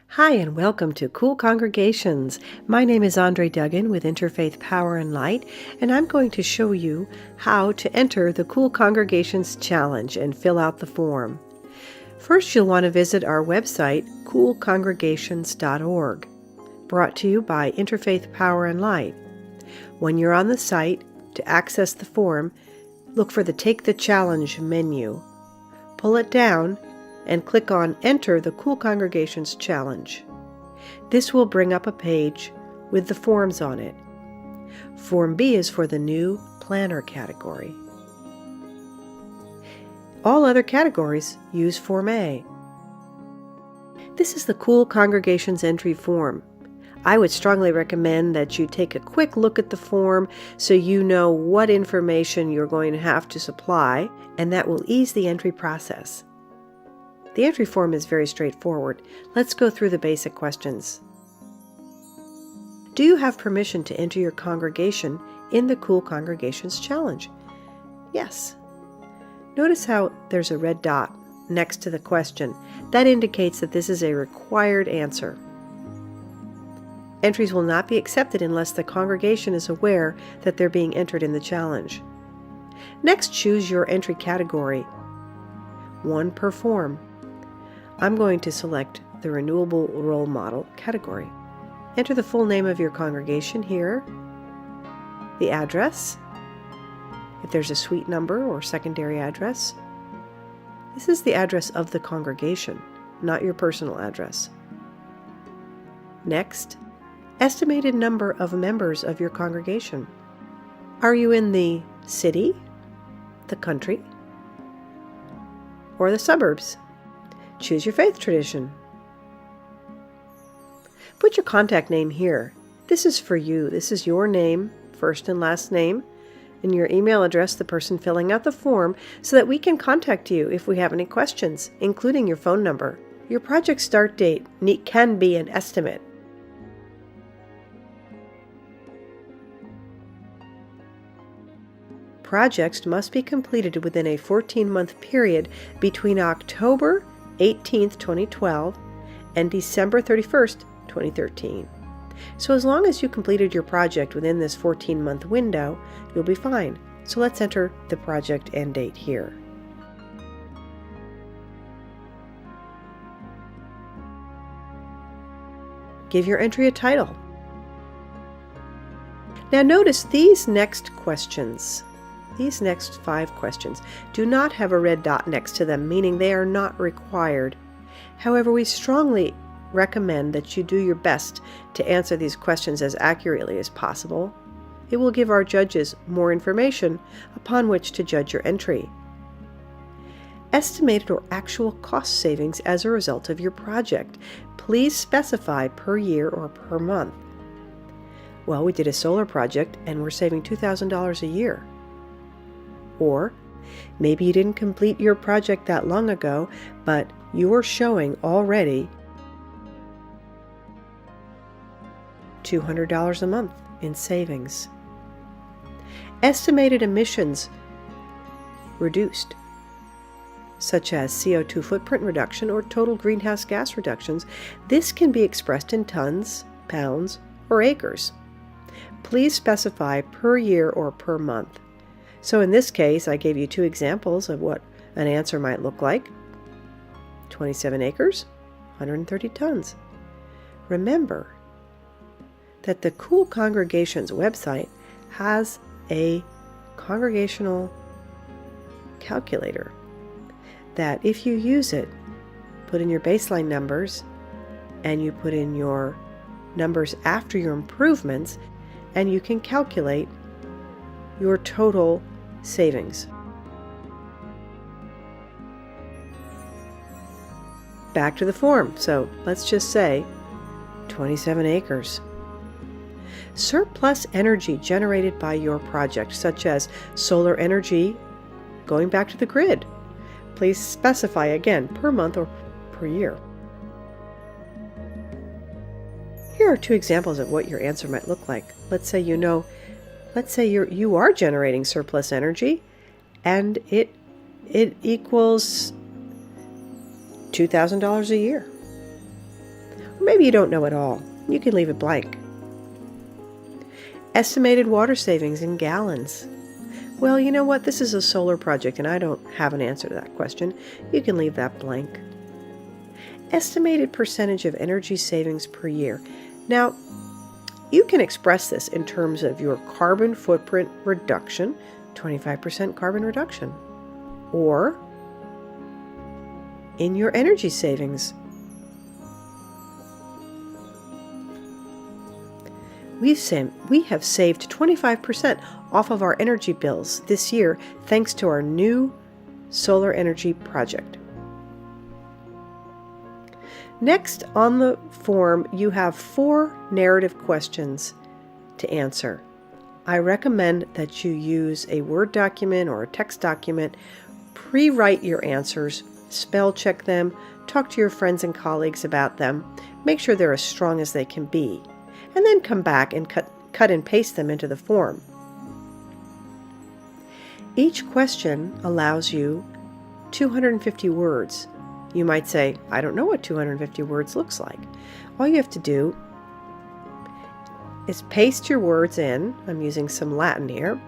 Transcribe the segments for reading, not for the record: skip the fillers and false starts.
Hi, and welcome to Cool Congregations. My name is Andre Duggan with Interfaith Power and Light, and I'm going to show you how to enter the Cool Congregations Challenge and fill out the form. First, you'll want to visit our website, coolcongregations.org, brought to you by Interfaith Power and Light. When you're on the site, to access the form, look for the Take the Challenge menu. Pull it down and click on Enter the Cool Congregations Challenge. This will bring up a page with the forms on it. Form B is for the new planner category. All other categories use Form A. This is the Cool Congregations entry form. I would strongly recommend that you take a quick look at the form so you know what information you're going to have to supply, and that will ease the entry process. The entry form is very straightforward. Let's go through the basic questions. Do you have permission to enter your congregation in the Cool Congregations Challenge? Yes. Notice how there's a red dot next to the question. That indicates that this is a required answer. Entries will not be accepted unless the congregation is aware that they're being entered in the challenge. Next, choose your entry category. One per form. I'm going to select the Renewable Role Model category. Enter the full name of your congregation here, the address, if there's a suite number or secondary address. This is the address of the congregation, not your personal address. Next, estimated number of members of your congregation. Are you in the city, the country, or the suburbs? Choose your faith tradition. Put your contact name here. This is for you. This is your name, first and last name, and your email address, the person filling out the form, so that we can contact you if we have any questions, including your phone number. Your project start date can be an estimate. Projects must be completed within a 14-month period between October 18th, 2012 and December 31st, 2013. So as long as you completed your project within this 14-month window, you'll be fine. So let's enter the project end date here. Give your entry a title. Now notice these next questions. These next 5 questions do not have a red dot next to them, meaning they are not required. However, we strongly recommend that you do your best to answer these questions as accurately as possible. It will give our judges more information upon which to judge your entry. Estimated or actual cost savings as a result of your project. Please specify per year or per month. Well, we did a solar project and we're saving $2,000 a year. Or maybe you didn't complete your project that long ago, but you're showing already $200 a month in savings. Estimated emissions reduced, such as CO2 footprint reduction or total greenhouse gas reductions. This can be expressed in tons, pounds, or acres. Please specify per year or per month. So in this case, I gave you 2 examples of what an answer might look like. 27 acres, 130 tons. Remember that the Cool Congregations website has a congregational calculator that if you use it, put in your baseline numbers and you put in your numbers after your improvements, and you can calculate your total savings. Back to the form. So let's just say 27 acres. Surplus energy generated by your project, such as solar energy going back to the grid. Please specify again per month or per year. Here are 2 examples of what your answer might look like. Let's say you are generating surplus energy and it equals $2,000 a year. Maybe you don't know at all. You can leave it blank. Estimated water savings in gallons. Well, you know what? This is a solar project and I don't have an answer to that question. You can leave that blank. Estimated percentage of energy savings per year. Now, you can express this in terms of your carbon footprint reduction, 25% carbon reduction, or in your energy savings. We have saved 25% off of our energy bills this year thanks to our new solar energy project. Next on the form, you have 4 narrative questions to answer. I recommend that you use a Word document or a text document, pre-write your answers, spell check them, talk to your friends and colleagues about them, make sure they're as strong as they can be, and then come back and cut and paste them into the form. Each question allows you 250 words. You might say, I don't know what 250 words looks like. All you have to do is paste your words in. I'm using some Latin here,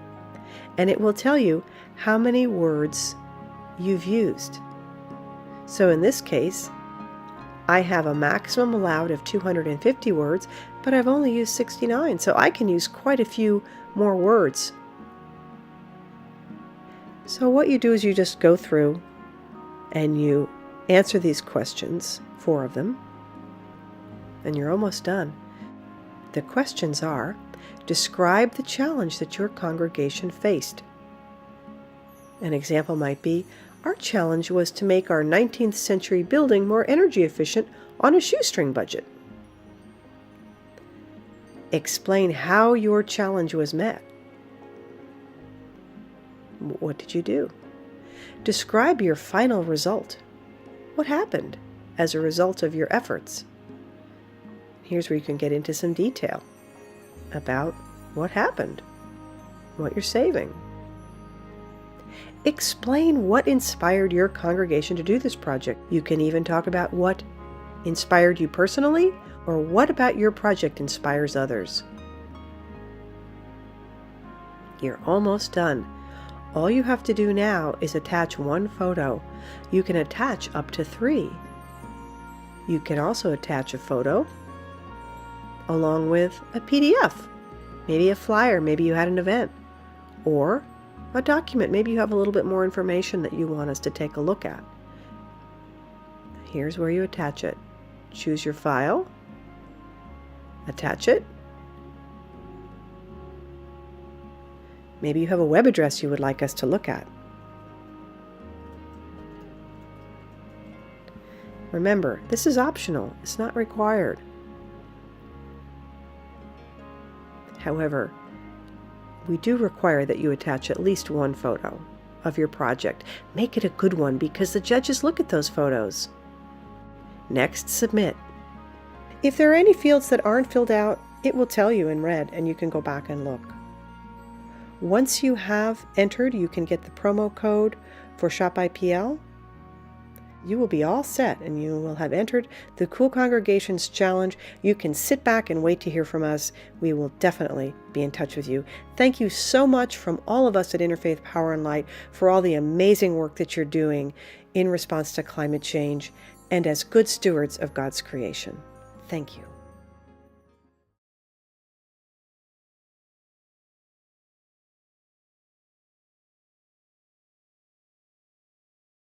and it will tell you how many words you've used. So in this case, I have a maximum allowed of 250 words, but I've only used 69, so I can use quite a few more words. So what you do is you just go through and you answer these questions, 4 of them, and you're almost done. The questions are, describe the challenge that your congregation faced. An example might be, our challenge was to make our 19th century building more energy efficient on a shoestring budget. Explain how your challenge was met. What did you do? Describe your final result. What happened as a result of your efforts? Here's where you can get into some detail about what happened, what you're saving. Explain what inspired your congregation to do this project. You can even talk about what inspired you personally, or what about your project inspires others. You're almost done. All you have to do now is attach 1 photo. You can attach up to 3. You can also attach a photo along with a PDF, maybe a flyer, maybe you had an event, or a document. Maybe you have a little bit more information that you want us to take a look at. Here's where you attach it. Choose your file, attach it. Maybe you have a web address you would like us to look at. Remember, this is optional. It's not required. However, we do require that you attach at least 1 photo of your project. Make it a good one because the judges look at those photos. Next, submit. If there are any fields that aren't filled out, it will tell you in red and you can go back and look. Once you have entered, you can get the promo code for ShopIPL. You will be all set and you will have entered the Cool Congregations Challenge. You can sit back and wait to hear from us. We will definitely be in touch with you. Thank you so much from all of us at Interfaith Power and Light for all the amazing work that you're doing in response to climate change and as good stewards of God's creation. Thank you.